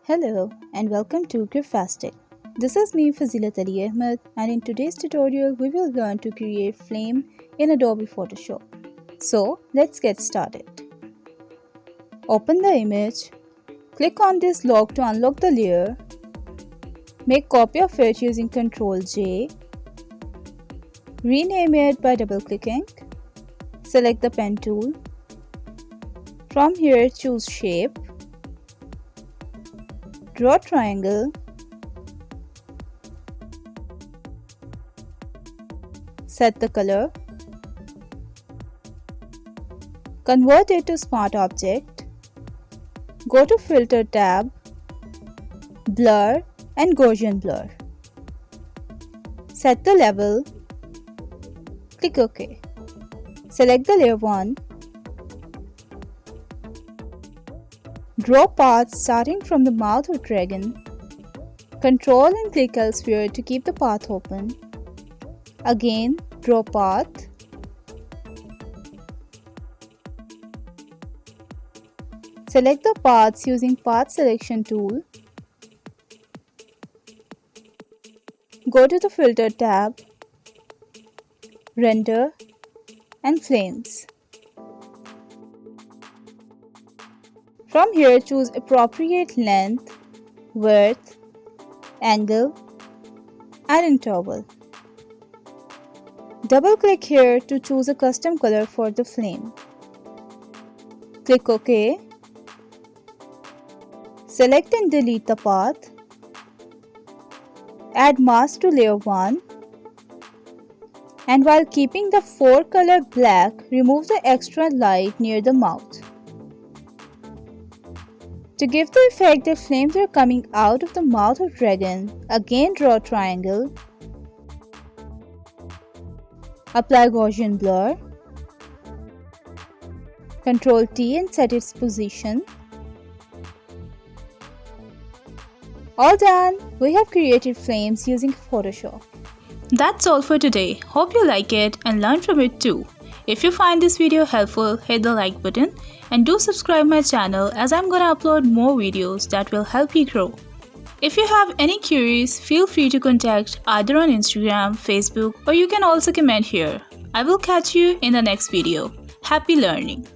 Hello and welcome to Graphic. This is me Fazilat Ali Ahmed, and in today's tutorial we will learn to create flame in Adobe Photoshop. So let's get started. Open the image, click on this log to unlock the layer, make copy of it using Ctrl J, rename it by double clicking, select the pen tool. From here choose shape, draw triangle, set the color, convert it to smart object, go to filter tab, blur and Gaussian blur. Set the level, click OK. Select the layer 1. Draw paths starting from the mouth of dragon. Control and click elsewhere to keep the path open. Again, draw path. Select the paths using Path Selection tool. Go to the Filter tab, Render and Flames. From here choose appropriate length, width, angle and interval. Double click here to choose a custom color for the flame. Click OK. Select and delete the path. Add mask to layer 1. And while keeping the forecolor black, remove the extra light near the mouth. To give the effect that flames are coming out of the mouth of dragon, again draw triangle. Apply Gaussian blur. Ctrl T and set its position. All done! We have created flames using Photoshop. That's all for today. Hope you like it and learn from it too. If you find this video helpful, hit the like button and do subscribe my channel, as I'm gonna upload more videos that will help you grow. If you have any queries, feel free to contact either on Instagram, Facebook, or you can also comment here. I will catch you in the next video. Happy learning!